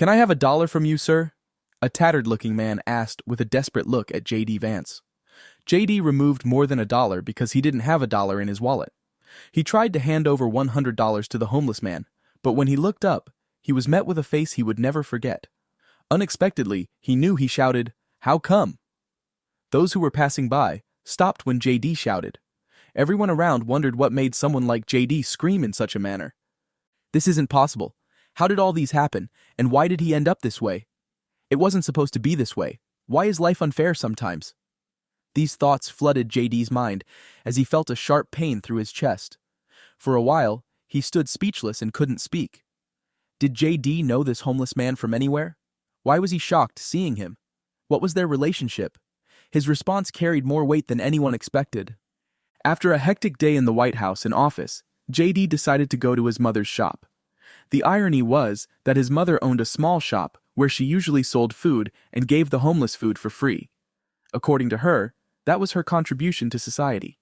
"Can I have $1 from you, sir?" a tattered-looking man asked with a desperate look at JD Vance. JD removed more than $1 because he didn't have $1 in his wallet. He tried to hand over $100 to the homeless man, but when he looked up, he was met with a face he would never forget. Unexpectedly, he shouted, "How come?" Those who were passing by stopped when JD shouted. Everyone around wondered what made someone like JD scream in such a manner. This isn't possible. How did all these happen, and why did he end up this way? It wasn't supposed to be this way. Why is life unfair sometimes? These thoughts flooded JD's mind as he felt a sharp pain through his chest. For a while, he stood speechless and couldn't speak. Did JD know this homeless man from anywhere? Why was he shocked seeing him? What was their relationship? His response carried more weight than anyone expected. After a hectic day in the White House and office, JD decided to go to his mother's shop. The irony was that his mother owned a small shop where she usually sold food and gave the homeless food for free. According to her, that was her contribution to society.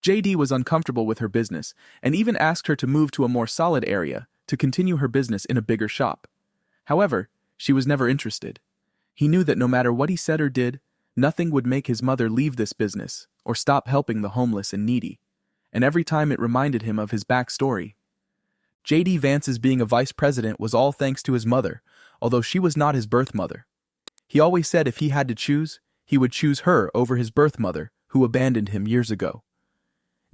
JD was uncomfortable with her business and even asked her to move to a more solid area to continue her business in a bigger shop. However, she was never interested. He knew that no matter what he said or did, nothing would make his mother leave this business or stop helping the homeless and needy, and every time it reminded him of his backstory. JD Vance's being a vice president was all thanks to his mother, although she was not his birth mother. He always said if he had to choose, he would choose her over his birth mother, who abandoned him years ago.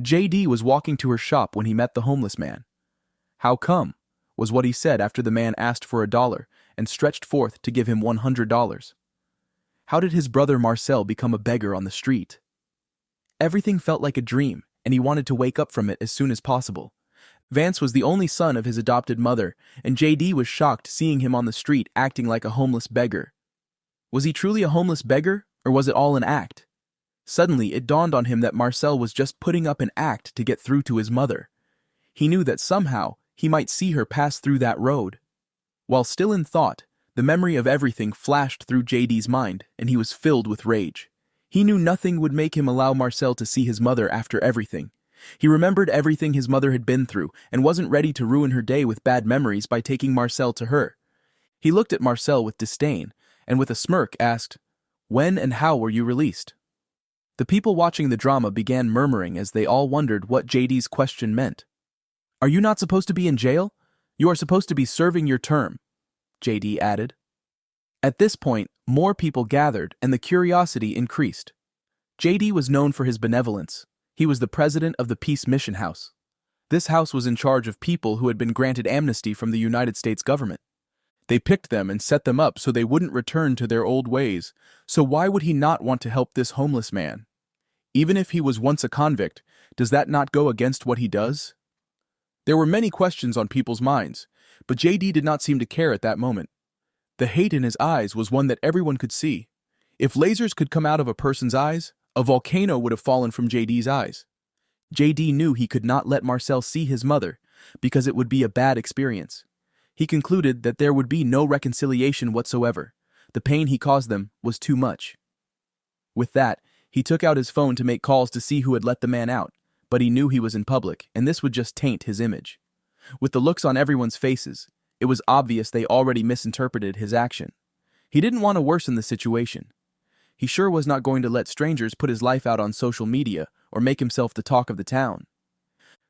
JD was walking to her shop when he met the homeless man. "How come?" was what he said after the man asked for $1 and stretched forth to give him $100. How did his brother Marcel become a beggar on the street? Everything felt like a dream, and he wanted to wake up from it as soon as possible. Vance was the only son of his adopted mother, and JD was shocked seeing him on the street acting like a homeless beggar. Was he truly a homeless beggar, or was it all an act? Suddenly, it dawned on him that Marcel was just putting up an act to get through to his mother. He knew that somehow he might see her pass through that road. While still in thought, the memory of everything flashed through JD's mind, and he was filled with rage. He knew nothing would make him allow Marcel to see his mother after everything. He remembered everything his mother had been through and wasn't ready to ruin her day with bad memories by taking Marcel to her. He looked at Marcel with disdain and with a smirk asked, "When and how were you released?" The people watching the drama began murmuring as they all wondered what JD's question meant. "Are you not supposed to be in jail? You are supposed to be serving your term," JD added. At this point, more people gathered and the curiosity increased. JD was known for his benevolence. He was the president of the Peace Mission House. This house was in charge of people who had been granted amnesty from the United States government. They picked them and set them up so they wouldn't return to their old ways. So why would he not want to help this homeless man? Even if he was once a convict, does that not go against what he does? There were many questions on people's minds, but JD did not seem to care at that moment. The hate in his eyes was one that everyone could see. If lasers could come out of a person's eyes, a volcano would have fallen from JD's eyes. JD knew he could not let Marcel see his mother because it would be a bad experience. He concluded that there would be no reconciliation whatsoever. The pain he caused them was too much. With that, he took out his phone to make calls to see who had let the man out, but he knew he was in public, and this would just taint his image. With the looks on everyone's faces, it was obvious they already misinterpreted his action. He didn't want to worsen the situation. He sure was not going to let strangers put his life out on social media or make himself the talk of the town.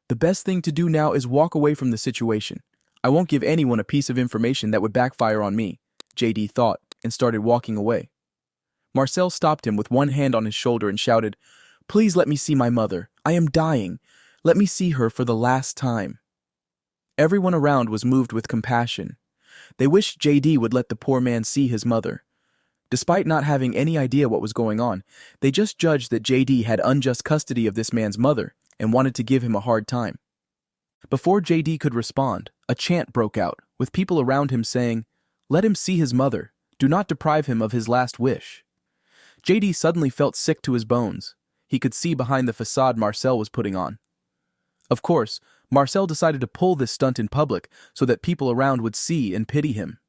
The best thing to do now is walk away from the situation. I won't give anyone a piece of information that would backfire on me, JD thought, and started walking away. Marcel stopped him with one hand on his shoulder and shouted, "Please let me see my mother. I am dying. Let me see her for the last time." Everyone around was moved with compassion. They wished JD would let the poor man see his mother. Despite not having any idea what was going on, they just judged that JD had unjust custody of this man's mother and wanted to give him a hard time. Before JD could respond, a chant broke out, with people around him saying, "Let him see his mother. Do not deprive him of his last wish." JD suddenly felt sick to his bones. He could see behind the facade Marcel was putting on. Of course, Marcel decided to pull this stunt in public so that people around would see and pity him.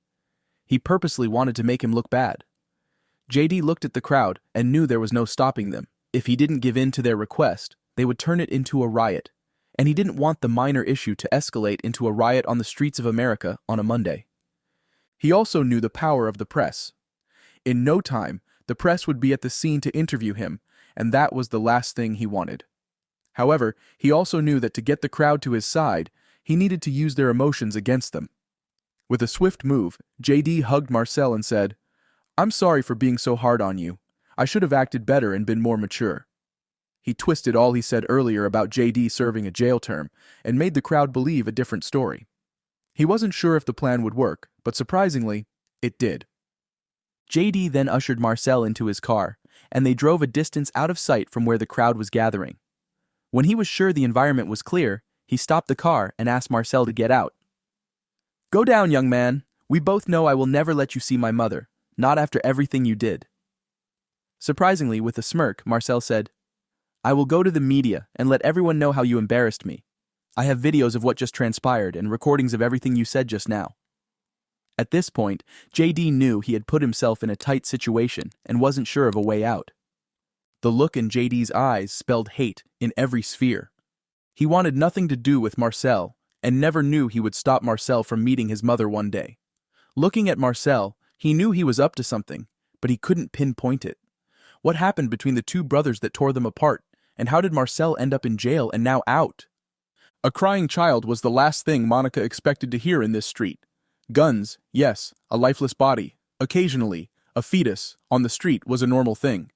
He purposely wanted to make him look bad. JD looked at the crowd and knew there was no stopping them. If he didn't give in to their request, they would turn it into a riot, and he didn't want the minor issue to escalate into a riot on the streets of America on a Monday. He also knew the power of the press. In no time, the press would be at the scene to interview him, and that was the last thing he wanted. However, he also knew that to get the crowd to his side, he needed to use their emotions against them. With a swift move, JD hugged Marcel and said, "I'm sorry for being so hard on you. I should have acted better and been more mature." He twisted all he said earlier about JD serving a jail term and made the crowd believe a different story. He wasn't sure if the plan would work, but surprisingly, it did. JD then ushered Marcel into his car, and they drove a distance out of sight from where the crowd was gathering. When he was sure the environment was clear, he stopped the car and asked Marcel to get out. "Go down, young man. We both know I will never let you see my mother, not after everything you did." Surprisingly, with a smirk, Marcel said, "I will go to the media and let everyone know how you embarrassed me. I have videos of what just transpired and recordings of everything you said just now." At this point, JD knew he had put himself in a tight situation and wasn't sure of a way out. The look in JD's eyes spelled hate in every sphere. He wanted nothing to do with Marcel and never knew he would stop Marcel from meeting his mother one day. Looking at Marcel, he knew he was up to something, but he couldn't pinpoint it. What happened between the two brothers that tore them apart, and how did Marcel end up in jail and now out? A crying child was the last thing Monica expected to hear in this street. Guns, yes, a lifeless body, occasionally, a fetus, on the street was a normal thing.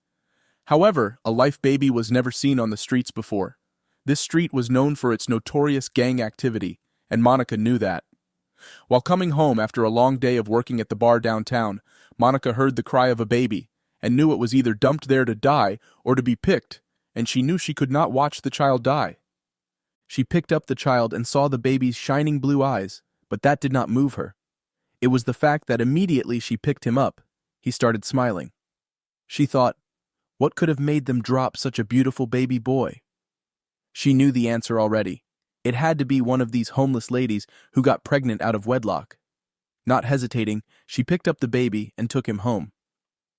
However, a life baby was never seen on the streets before. This street was known for its notorious gang activity, and Monica knew that. While coming home after a long day of working at the bar downtown, Monica heard the cry of a baby, and knew it was either dumped there to die or to be picked, and she knew she could not watch the child die. She picked up the child and saw the baby's shining blue eyes, but that did not move her. It was the fact that immediately she picked him up, he started smiling. She thought, what could have made them drop such a beautiful baby boy? She knew the answer already. It had to be one of these homeless ladies who got pregnant out of wedlock. Not hesitating, she picked up the baby and took him home.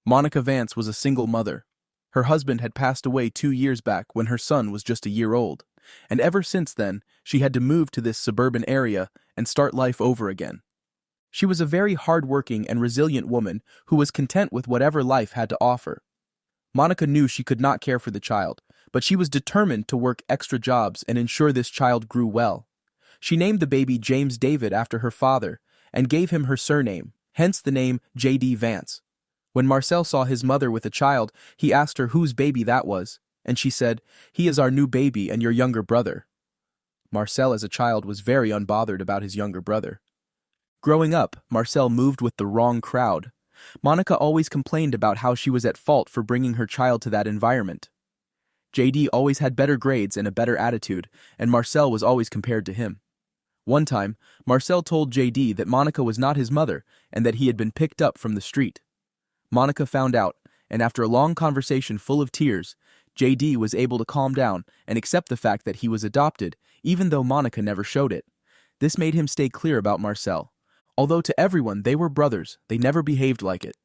Monica Vance was a single mother. Her husband had passed away 2 years back when her son was just a year old, and ever since then, she had to move to this suburban area and start life over again. She was a very hard-working and resilient woman who was content with whatever life had to offer. Monica knew she could not care for the child, but she was determined to work extra jobs and ensure this child grew well. She named the baby James David after her father and gave him her surname, hence the name JD Vance. When Marcel saw his mother with a child, he asked her whose baby that was, and she said, "He is our new baby and your younger brother." Marcel as a child was very unbothered about his younger brother. Growing up, Marcel moved with the wrong crowd. Monica always complained about how she was at fault for bringing her child to that environment. JD always had better grades and a better attitude, and Marcel was always compared to him. One time, Marcel told JD that Monica was not his mother and that he had been picked up from the street. Monica found out, and after a long conversation full of tears, JD was able to calm down and accept the fact that he was adopted, even though Monica never showed it. This made him stay clear about Marcel. Although to everyone they were brothers, they never behaved like it.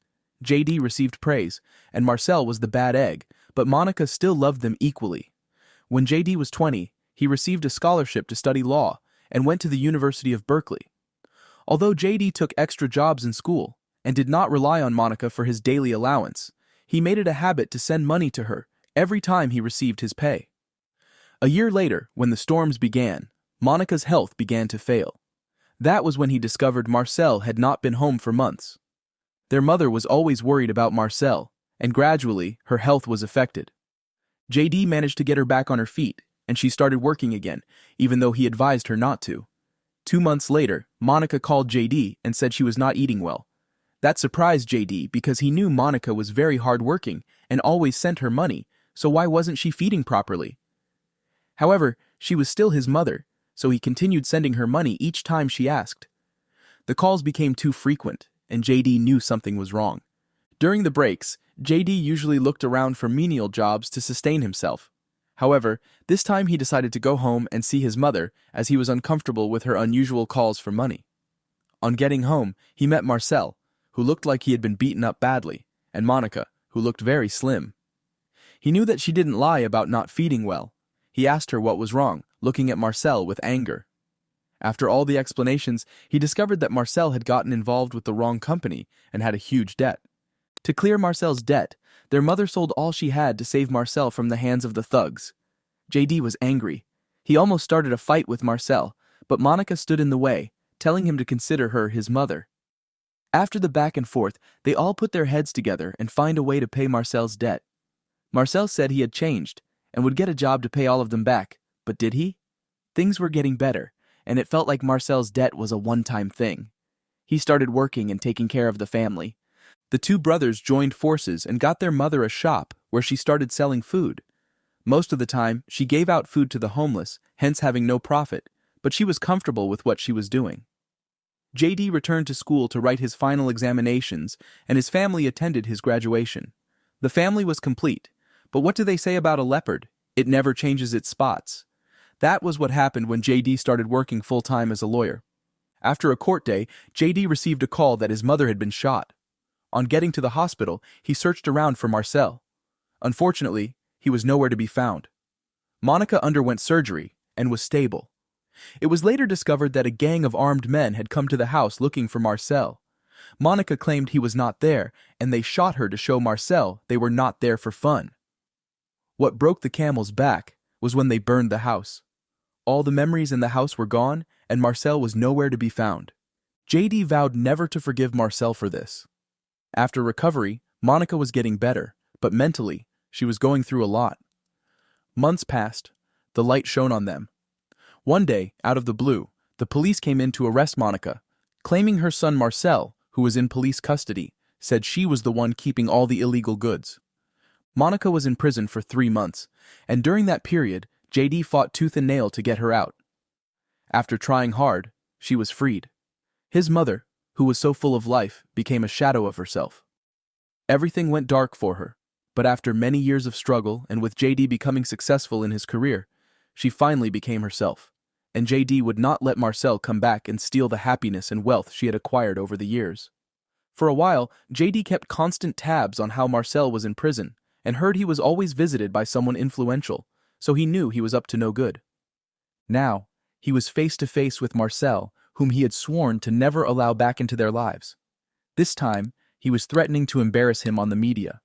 JD received praise, and Marcel was the bad egg, but Monica still loved them equally. When JD was 20, he received a scholarship to study law and went to the University of Berkeley. Although JD took extra jobs in school and did not rely on Monica for his daily allowance, he made it a habit to send money to her every time he received his pay. A year later, when the storms began, Monica's health began to fail. That was when he discovered Marcel had not been home for months. Their mother was always worried about Marcel, and gradually her health was affected. JD managed to get her back on her feet, and she started working again, even though he advised her not to. 2 months later, Monica called JD and said she was not eating well. That surprised JD because he knew Monica was very hardworking and always sent her money, so why wasn't she feeding properly? However, she was still his mother, so he continued sending her money each time she asked. The calls became too frequent, and JD knew something was wrong. During the breaks, JD usually looked around for menial jobs to sustain himself. However, this time he decided to go home and see his mother as he was uncomfortable with her unusual calls for money. On getting home, he met Marcel, who looked like he had been beaten up badly, and Monica, who looked very slim. He knew that she didn't lie about not feeding well. He asked her what was wrong, looking at Marcel with anger. After all the explanations, he discovered that Marcel had gotten involved with the wrong company and had a huge debt. To clear Marcel's debt, their mother sold all she had to save Marcel from the hands of the thugs. JD was angry. He almost started a fight with Marcel, but Monica stood in the way, telling him to consider her his mother. After the back and forth, they all put their heads together and find a way to pay Marcel's debt. Marcel said he had changed and would get a job to pay all of them back, but did he? Things were getting better, and it felt like Marcel's debt was a one-time thing. He started working and taking care of the family. The two brothers joined forces and got their mother a shop where she started selling food. Most of the time, she gave out food to the homeless, hence having no profit, but she was comfortable with what she was doing. JD returned to school to write his final examinations, and his family attended his graduation. The family was complete, but what do they say about a leopard? It never changes its spots. That was what happened when JD started working full-time as a lawyer. After a court day, JD received a call that his mother had been shot. On getting to the hospital, he searched around for Marcel. Unfortunately, he was nowhere to be found. Monica underwent surgery and was stable. It was later discovered that a gang of armed men had come to the house looking for Marcel. Monica claimed he was not there, and they shot her to show Marcel they were not there for fun. What broke the camel's back was when they burned the house. All the memories in the house were gone, and Marcel was nowhere to be found. JD vowed never to forgive Marcel for this. After recovery, Monica was getting better, but mentally, she was going through a lot. Months passed. The light shone on them. One day, out of the blue, the police came in to arrest Monica, claiming her son Marcel, who was in police custody, said she was the one keeping all the illegal goods. Monica was in prison for 3 months, and during that period, JD fought tooth and nail to get her out. After trying hard, she was freed. His mother, who was so full of life, became a shadow of herself. Everything went dark for her, but after many years of struggle and with JD becoming successful in his career, she finally became herself, and JD would not let Marcel come back and steal the happiness and wealth she had acquired over the years. For a while, JD kept constant tabs on how Marcel was in prison and heard he was always visited by someone influential, so he knew he was up to no good. Now, he was face to face with Marcel, whom he had sworn to never allow back into their lives. This time, he was threatening to embarrass him on the media.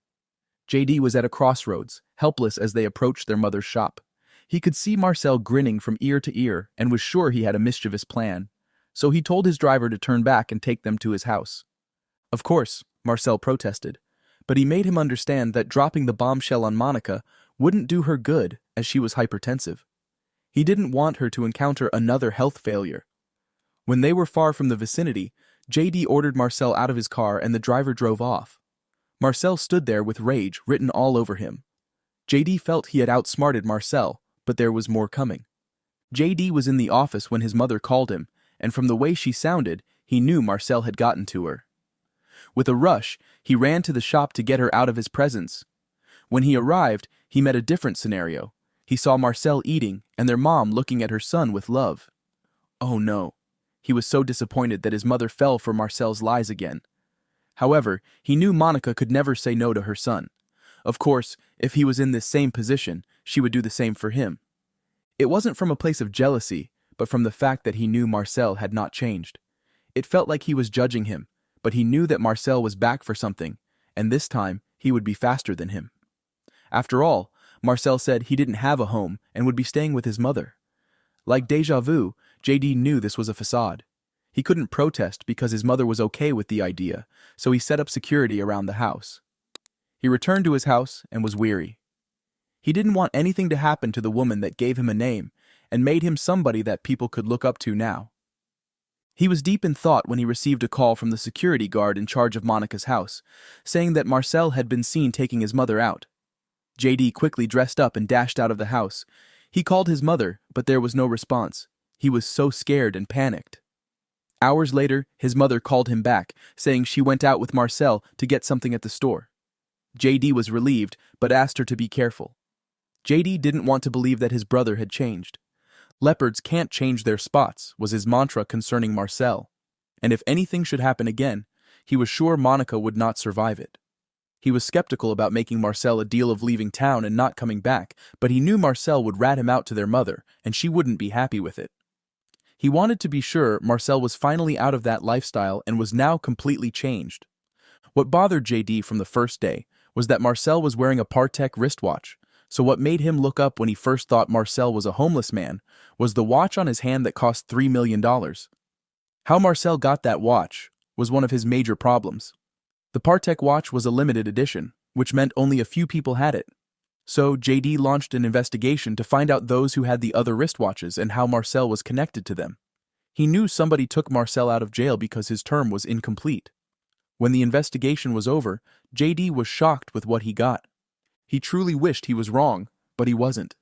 JD was at a crossroads, helpless as they approached their mother's shop. He could see Marcel grinning from ear to ear and was sure he had a mischievous plan, so he told his driver to turn back and take them to his house. Of course, Marcel protested, but he made him understand that dropping the bombshell on Monica wouldn't do her good as she was hypertensive. He didn't want her to encounter another health failure. When they were far from the vicinity, JD ordered Marcel out of his car and the driver drove off. Marcel stood there with rage written all over him. JD felt he had outsmarted Marcel, but there was more coming. JD was in the office when his mother called him, and from the way she sounded, he knew Marcel had gotten to her. With a rush, he ran to the shop to get her out of his presence. When he arrived, he met a different scenario. He saw Marcel eating and their mom looking at her son with love. Oh no. He was so disappointed that his mother fell for Marcel's lies again. However, he knew Monica could never say no to her son. Of course, if he was in this same position, she would do the same for him. It wasn't from a place of jealousy, but from the fact that he knew Marcel had not changed. It felt like he was judging him, but he knew that Marcel was back for something, and this time he would be faster than him. After all, Marcel said he didn't have a home and would be staying with his mother. Like déjà vu, JD knew this was a facade. He couldn't protest because his mother was okay with the idea, so he set up security around the house. He returned to his house and was weary. He didn't want anything to happen to the woman that gave him a name and made him somebody that people could look up to now. He was deep in thought when he received a call from the security guard in charge of Monica's house, saying that Marcel had been seen taking his mother out. JD quickly dressed up and dashed out of the house. He called his mother, but there was no response. He was so scared and panicked. Hours later, his mother called him back, saying she went out with Marcel to get something at the store. JD was relieved, but asked her to be careful. JD didn't want to believe that his brother had changed. Leopards can't change their spots, was his mantra concerning Marcel. And if anything should happen again, he was sure Monica would not survive it. He was skeptical about making Marcel a deal of leaving town and not coming back, but he knew Marcel would rat him out to their mother, and she wouldn't be happy with it. He wanted to be sure Marcel was finally out of that lifestyle and was now completely changed. What bothered JD from the first day was that Marcel was wearing a Patek wristwatch, so what made him look up when he first thought Marcel was a homeless man was the watch on his hand that cost $3 million. How Marcel got that watch was one of his major problems. The Patek watch was a limited edition, which meant only a few people had it. So JD launched an investigation to find out those who had the other wristwatches and how Marcel was connected to them. He knew somebody took Marcel out of jail because his term was incomplete. When the investigation was over, JD was shocked with what he got. He truly wished he was wrong, but he wasn't.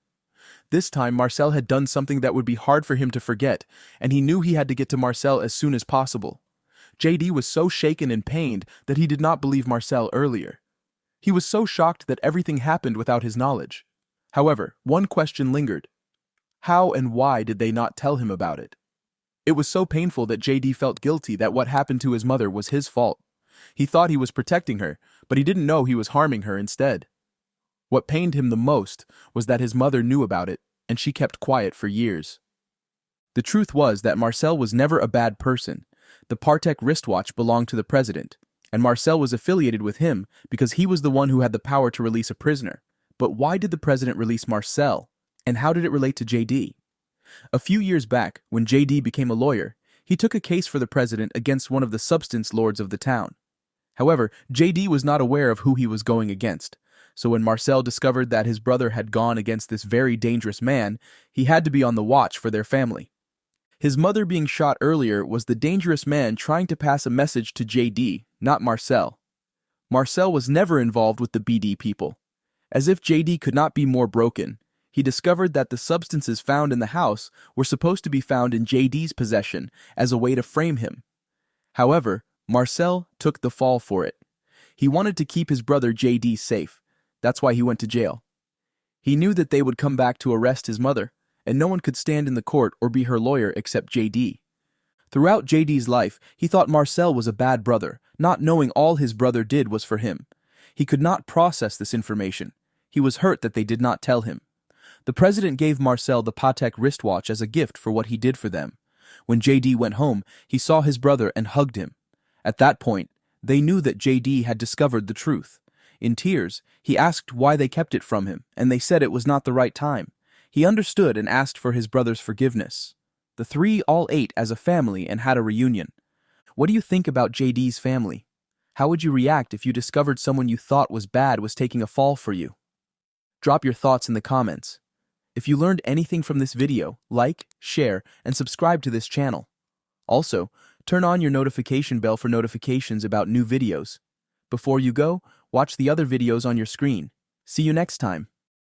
This time Marcel had done something that would be hard for him to forget, and he knew he had to get to Marcel as soon as possible. JD was so shaken and pained that he did not believe Marcel earlier. He was so shocked that everything happened without his knowledge. However, one question lingered. How and why did they not tell him about it? It was so painful that JD felt guilty that what happened to his mother was his fault. He thought he was protecting her, but he didn't know he was harming her instead. What pained him the most was that his mother knew about it, and she kept quiet for years. The truth was that Marcel was never a bad person. The Patek wristwatch belonged to the president, and Marcel was affiliated with him because he was the one who had the power to release a prisoner. But why did the president release Marcel, and how did it relate to JD? A few years back, when JD became a lawyer, he took a case for the president against one of the substance lords of the town. However, JD was not aware of who he was going against, so when Marcel discovered that his brother had gone against this very dangerous man, he had to be on the watch for their family. His mother being shot earlier was the dangerous man trying to pass a message to JD, not Marcel. Marcel was never involved with the BD people. As if JD could not be more broken, he discovered that the substances found in the house were supposed to be found in JD's possession as a way to frame him. However, Marcel took the fall for it. He wanted to keep his brother JD safe. That's why he went to jail. He knew that they would come back to arrest his mother, and no one could stand in the court or be her lawyer except JD. Throughout JD's life, he thought Marcel was a bad brother, not knowing all his brother did was for him. He could not process this information. He was hurt that they did not tell him. The president gave Marcel the Patek wristwatch as a gift for what he did for them. When JD went home, he saw his brother and hugged him. At that point, they knew that JD had discovered the truth. In tears, he asked why they kept it from him, and they said it was not the right time. He understood and asked for his brother's forgiveness. The three all ate as a family and had a reunion. What do you think about JD's family? How would you react if you discovered someone you thought was bad was taking a fall for you? Drop your thoughts in the comments. If you learned anything from this video, like, share, and subscribe to this channel. Also, turn on your notification bell for notifications about new videos. Before you go, watch the other videos on your screen. See you next time.